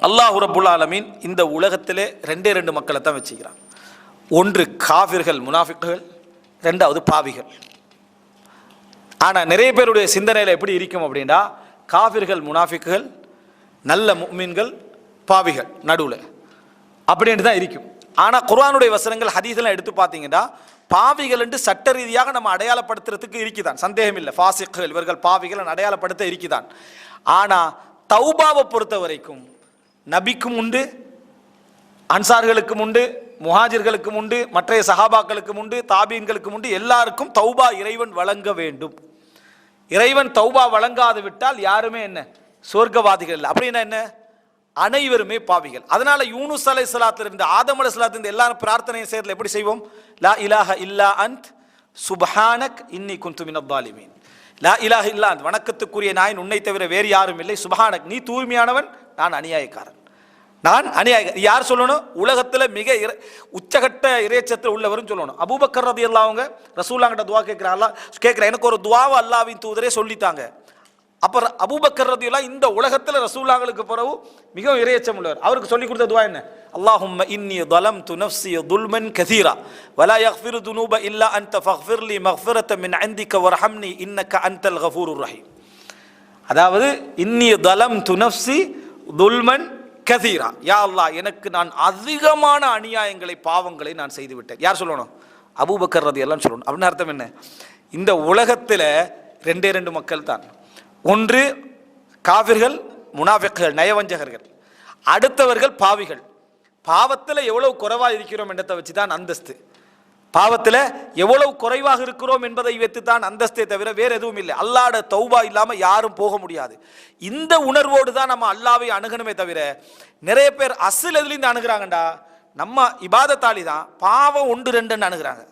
அல்லாஹ் ரப்புல் ஆலமீன் இந்த உலகத்திலே ரெண்டு மக்களை தான் வச்சுக்கிறான். ஒன்று காஃபிர்கள் முனாஃபிக்குகள், ரெண்டாவது பாவிகள். ஆனால் நிறைய பேருடைய சிந்தனையில் எப்படி இருக்கும் அப்படின்னா, காஃபிர்கள் முனாஃபிக்குகள், நல்ல முஃமின்கள், பாவிகள் நடுவில் அப்படின்ட்டு தான் இருக்கும். ஆனால் குர்ஆனுடைய வசனங்கள் ஹதீஸ்லாம் எடுத்து பார்த்தீங்கன்னா, பாவிகள் என்று சட்ட ரீதியாக நம்ம அடையாளப்படுத்துறதுக்கு இருக்குதான், சந்தேகம் இல்லை. ஃபாசிக்குகள் இவர்கள் பாவிகள் அடையாளப்படுத்த இருக்குதான். ஆனால் தௌபாவை பொறுத்த வரைக்கும் நபிக்கும் உண்டு, அன்சார்களுக்கும் உண்டு, முஹாஜிர்களுக்கும் உண்டு, மற்ற சஹாபாக்களுக்கும் உண்டு, தாபீன்களுக்கும் உண்டு. எல்லாருக்கும் தௌபா இறைவன் வழங்க வேண்டும். இறைவன் தௌபா வழங்காது விட்டால் யாருமே என்ன சொர்க்கவாதிகள் இல்லை. அப்படின்னா என்ன, அனைவருமே பாவிகள். அதனால யூனுஸ் அலைஹிஸ்ஸலாத்துல இருந்து ஆதம் அலைஹிஸ்ஸலாத்துல இருந்து எல்லாரும் பிரார்த்தனை செய்யறதுல எப்படி செய்வோம்? லா இலாஹ இல்லா அன்த் சுப்ஹானக் இன்னி குன்து மினல் ஸாலிமீன். லா இலாஹ இல்லா அன்த், வணக்கத்துக்குரிய நாயன் உன்னை தவிர வேறு யாரும் இல்லை. சுப்ஹானக், நீ தூய்மையானவன், நான் அநியாயக்காரன், நான் அநியாய. யார் சொல்லணும்? உலகத்தில் மிக உச்சகட்ட இறைச்சத்தில் உள்ளவரும் சொல்லணும். அபூபக்கர் ரலியல்லாஹு அன்ஹு ரசூலுல்லாஹ்கிட்ட துஆ கேட்குறா, எனக்கு ஒரு துஆவை அல்லாஹ்வின் தூதரே சொல்லித்தாங்க. அப்போ அபூபக்கர் ரலியல்லாஹு இந்த உலகத்தில் ரசூலுல்லாஹ்களுக்கு பிறகு மிகவும் இறைச்சம் உள்ளவர். அவருக்கு சொல்லி கொடுத்த துஆ என்ன? அல்லாஹும்ம இன்னி ظلمت نفسي ظلما كثيرا ولا يغفر الذنوب الا انت فاغفر لي مغفرة من عندك وارحمني انك انت الغفور الرحيم. அதாவது இன்னி ظلمت نفسي ظلما கதீரா, யா அல்லாஹ் எனக்கு நான் அதிகமான அநியாயங்களை பாவங்களை நான் செய்து விட்டேன். யார் சொல்லணும்? அபூபக்கர் ரலியல்லாஹு அன்ஹு சொல்லணும். அப்படின்னு அர்த்தம் என்ன? இந்த உலகத்தில் ரெண்டு மக்கள் தான். ஒன்று காஃபிர்கள் முனாஃபிக்குகள் நயவஞ்சகர்கள், அடுத்தவர்கள் பாவிகள். பாவத்தில் எவ்வளவு குறைவாக இருக்கிறோம் என்றதை வச்சு தான் அந்தஸ்து. பாவத்தில் எவ்வளவு குறைவாக இருக்கிறோம் என்பதை வைத்து தான் அந்தஸ்தே தவிர வேறு எதுவும் இல்லை. அல்லாஹ்வோட தௌபா இல்லாமல் யாரும் போக முடியாது. இந்த உணர்வோடு தான் நம்ம அல்லாஹ்வை அணுகணுமே தவிர, நிறைய பேர் அசில் எதுலேருந்து அணுகிறாங்கண்டா, நம்ம இபாதத்தாளி தான் பாவம் 1-2 அணுகிறாங்க.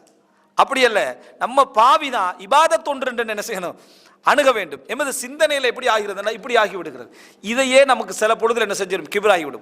அப்படி அல்ல, நம்ம பாவி தான் இபாதத் 1-2 என்ன செய்யணும், அணுக வேண்டும். எமது சிந்தனையில் எப்படி ஆகிறதுனா இப்படி ஆகிவிடுகிறது. இதையே நமக்கு சில பொழுதுல என்ன செஞ்சிடும், கிபிராகிவிடும்.